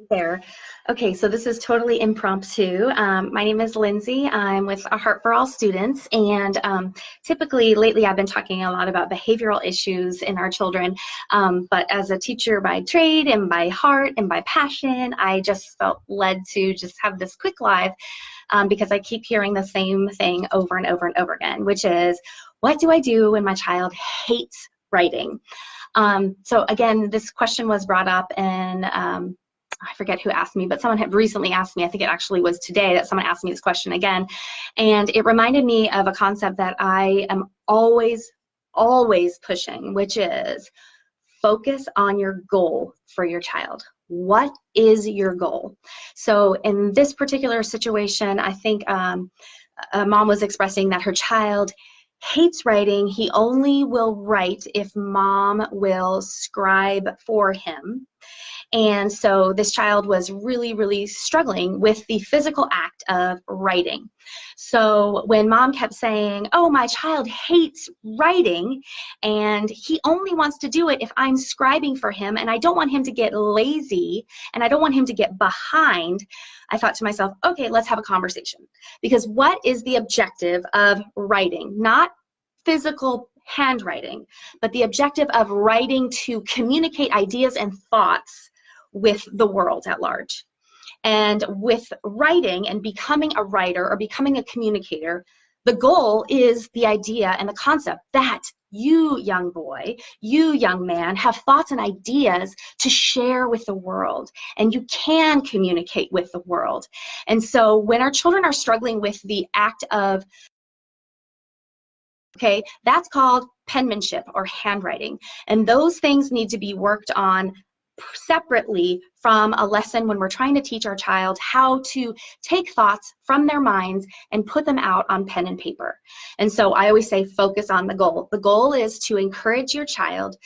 There. Okay, so this is totally impromptu. My name is Lindsay. I'm with A Heart for All Students, and typically lately I've been talking a lot about behavioral issues in our children. But as a teacher by trade and by heart and by passion, I just felt led to just have this quick live because I keep hearing the same thing over and over and over again, which is, what do I do when my child hates writing? So again, this question was brought up in I forget who asked me, but someone had recently asked me, I think it actually was today that someone asked me this question again. And it reminded me of a concept that I am always pushing, which is focus on your goal for your child. What is your goal? So in this particular situation, I think a mom was expressing that her child hates writing. He only will write if mom will scribe for him. And so this child was really, really struggling with the physical act of writing. So when mom kept saying, oh, my child hates writing and he only wants to do it if I'm scribing for him, and I don't want him to get lazy and I don't want him to get behind, I thought to myself, okay, let's have a conversation. Because what is the objective of writing? Not physical handwriting, but the objective of writing to communicate ideas and thoughts with the world at large. And with writing and becoming a writer or becoming a communicator, the goal is the idea and the concept that you, young boy, you, young man, have thoughts and ideas to share with the world, and you can communicate with the world. And so when our children are struggling with the act of, okay, that's called penmanship or handwriting, and those things need to be worked on separately from a lesson when we're trying to teach our child how to take thoughts from their minds and put them out on pen and paper. And so I always say focus on the goal. The goal is to encourage your child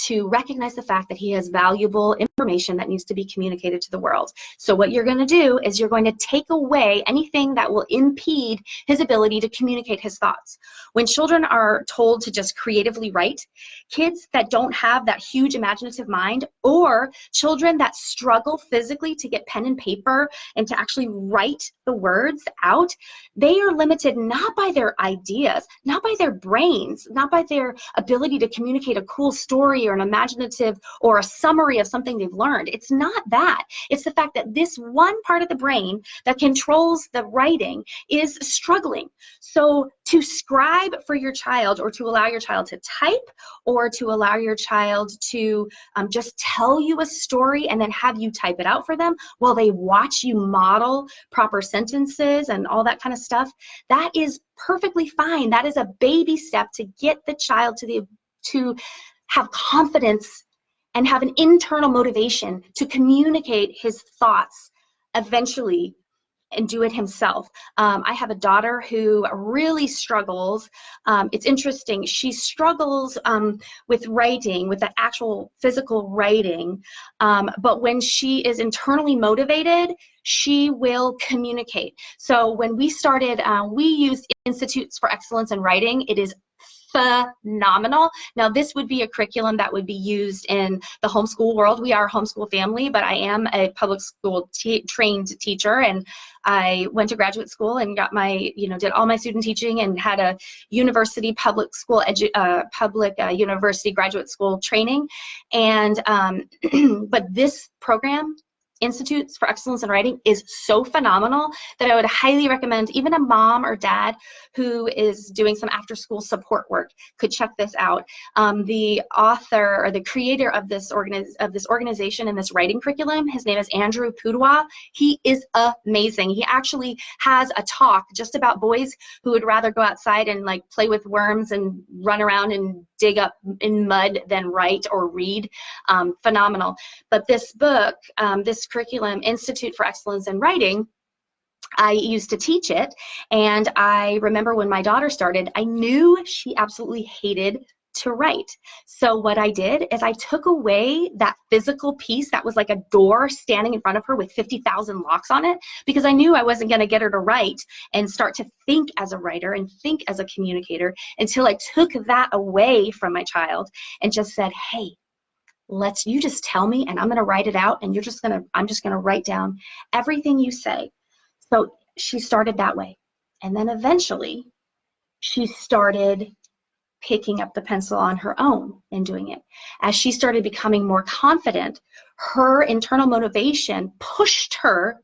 to recognize the fact that he has valuable information that needs to be communicated to the world. So what you're going to do is you're going to take away anything that will impede his ability to communicate his thoughts. When children are told to just creatively write, kids that don't have that huge imaginative mind, or children that struggle physically to get pen and paper and to actually write the words out, they are limited not by their ideas, not by their brains, not by their ability to communicate a cool story or an imaginative or a summary of something they've learned. It's not that. It's the fact that this one part of the brain that controls the writing is struggling. So to scribe for your child, or to allow your child to type, or to allow your child to just tell you a story and then have you type it out for them while they watch you model proper sentences and all that kind of stuff, that is perfectly fine. That is a baby step to get the child to have confidence and have an internal motivation to communicate his thoughts eventually and do it himself. I have a daughter who really struggles. It's interesting. She struggles with writing, with the actual physical writing, but when she is internally motivated, she will communicate. So when we started, we used Institutes for Excellence in Writing. It is phenomenal. Now, this would be a curriculum that would be used in the homeschool world. We are a homeschool family, but I am a public school trained teacher, and I went to graduate school and got my, did all my student teaching and had a university public school, university graduate school training. And, but this program, Institutes for Excellence in Writing, is so phenomenal that I would highly recommend even a mom or dad who is doing some after school support work could check this out. The author or the creator of this organization and this writing curriculum, his name is Andrew Pudewa. He is amazing. He actually has a talk just about boys who would rather go outside and like play with worms and run around and dig up in mud than write or read. Phenomenal. But this book, this curriculum, Institute for Excellence in Writing, I used to teach it, and I remember when my daughter started, I knew she absolutely hated to write. So what I did is I took away that physical piece that was like a door standing in front of her with 50,000 locks on it, because I knew I wasn't going to get her to write and start to think as a writer and think as a communicator until I took that away from my child and just said, hey, you just tell me and I'm going to write it out, and I'm just going to write down everything you say. So she started that way. And then eventually she started picking up the pencil on her own and doing it. As she started becoming more confident, her internal motivation pushed her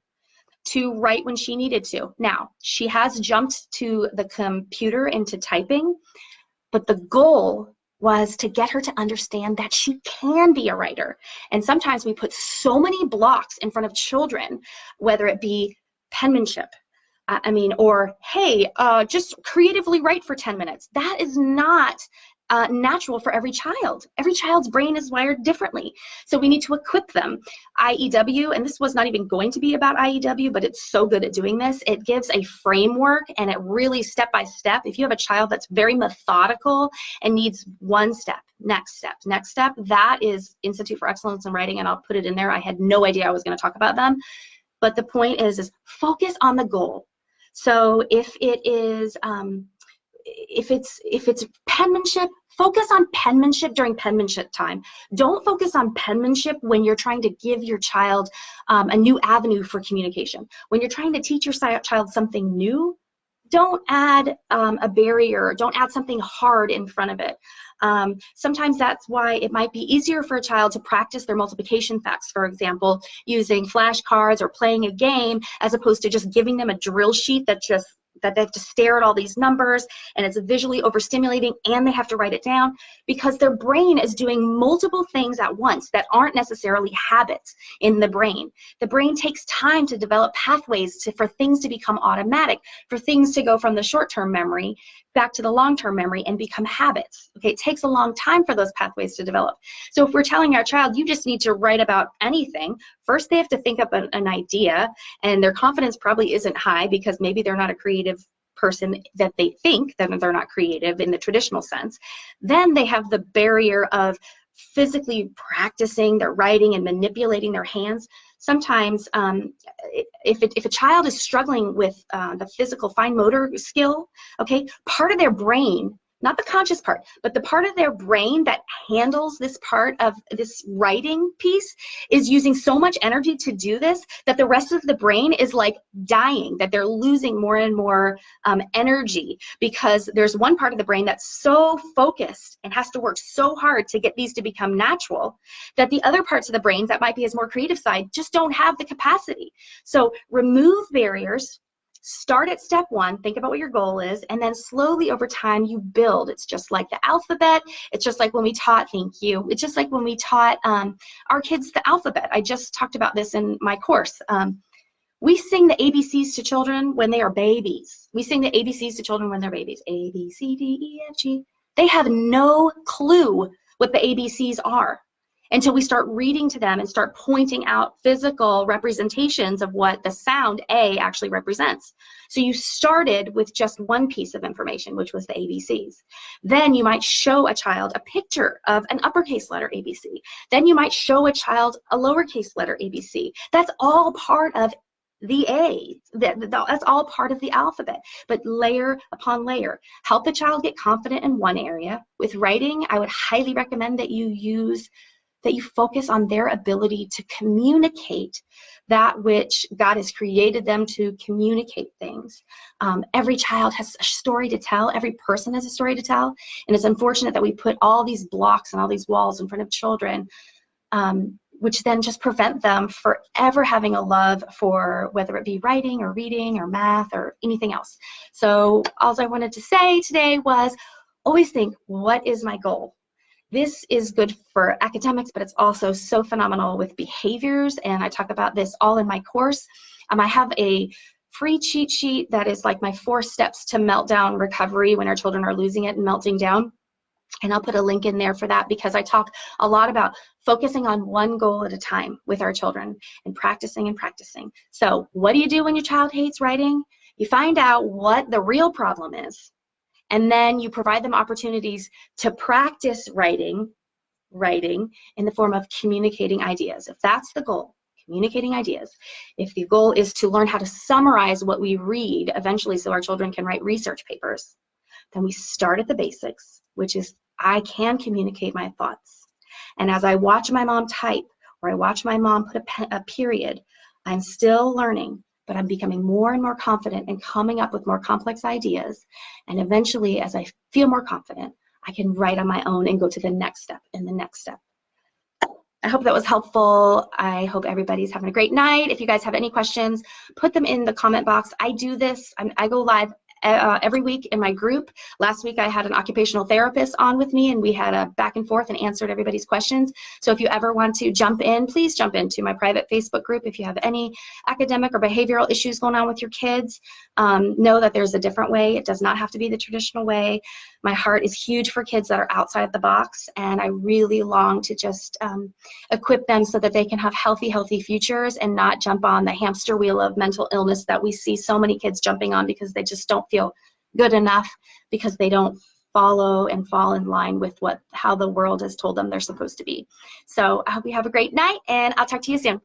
to write when she needed to. Now, she has jumped to the computer into typing, but the goal was to get her to understand that she can be a writer. And sometimes we put so many blocks in front of children, whether it be penmanship, or hey, just creatively write for 10 minutes. That is not natural for every child. Every child's brain is wired differently. So we need to equip them. IEW, and this was not even going to be about IEW, but it's so good at doing this. It gives a framework, and it really step by step. If you have a child that's very methodical and needs one step, next step, that is Institute for Excellence in Writing, and I'll put it in there. I had no idea I was going to talk about them. But the point is focus on the goal. So if it is, if it's penmanship, focus on penmanship during penmanship time. Don't focus on penmanship when you're trying to give your child a new avenue for communication. When you're trying to teach your child something new, don't add a barrier, don't add something hard in front of it. Sometimes that's why it might be easier for a child to practice their multiplication facts, for example, using flashcards or playing a game, as opposed to just giving them a drill sheet that they have to stare at all these numbers, and it's visually overstimulating, and they have to write it down, because their brain is doing multiple things at once that aren't necessarily habits in the brain. The brain takes time to develop pathways for things to become automatic, for things to go from the short-term memory back to the long-term memory and become habits. Okay, it takes a long time for those pathways to develop. So if we're telling our child, you just need to write about anything, first they have to think up an idea, and their confidence probably isn't high because maybe they're not a creative person, that they think that they're not creative in the traditional sense. Then they have the barrier of physically practicing their writing and manipulating their hands. Sometimes if a child is struggling with the physical fine motor skill, okay, part of their brain, not the conscious part, but the part of their brain that handles this part of this writing piece, is using so much energy to do this that the rest of the brain is like dying, that they're losing more and more energy, because there's one part of the brain that's so focused and has to work so hard to get these to become natural, that the other parts of the brain that might be his more creative side just don't have the capacity. So remove barriers. Start at step one, think about what your goal is, and then slowly over time you build. It's just like the alphabet. It's just like when we taught, thank you. It's just like when we taught our kids the alphabet. I just talked about this in my course. We sing the ABCs to children when they are babies. We sing the ABCs to children when they're babies. A, B, C, D, E, F, G. They have no clue what the ABCs are until we start reading to them and start pointing out physical representations of what the sound A actually represents. So you started with just one piece of information, which was the ABCs. Then you might show a child a picture of an uppercase letter ABC. Then you might show a child a lowercase letter ABC. That's all part of the A. That's all part of the alphabet, but layer upon layer. Help the child get confident in one area. With writing, I would highly recommend that you focus on their ability to communicate that which God has created them to communicate things. Every child has a story to tell. Every person has a story to tell. And it's unfortunate that we put all these blocks and all these walls in front of children, which then just prevent them for ever having a love for whether it be writing or reading or math or anything else. So all I wanted to say today was always think, what is my goal? This is good for academics, but it's also so phenomenal with behaviors, and I talk about this all in my course. I have a free cheat sheet that is like my 4 steps to meltdown recovery when our children are losing it and melting down. And I'll put a link in there for that, because I talk a lot about focusing on one goal at a time with our children and practicing and practicing. So what do you do when your child hates writing? You find out what the real problem is. And then you provide them opportunities to practice writing in the form of communicating ideas. If that's the goal, communicating ideas. If the goal is to learn how to summarize what we read eventually so our children can write research papers, then we start at the basics, which is I can communicate my thoughts. And as I watch my mom type, or I watch my mom put a period, I'm still learning, but I'm becoming more and more confident and coming up with more complex ideas. And eventually, as I feel more confident, I can write on my own and go to the next step and the next step. I hope that was helpful. I hope everybody's having a great night. If you guys have any questions, put them in the comment box. I do this, I go live every week in my group. Last week I had an occupational therapist on with me, and we had a back and forth and answered everybody's questions. So if you ever want to jump in, please jump into my private Facebook group. If you have any academic or behavioral issues going on with your kids, know that there's a different way. It does not have to be the traditional way. My heart is huge for kids that are outside the box, and I really long to just equip them so that they can have healthy futures and not jump on the hamster wheel of mental illness that we see so many kids jumping on because they just don't feel good enough, because they don't follow and fall in line with how the world has told them they're supposed to be. So I hope you have a great night, and I'll talk to you soon.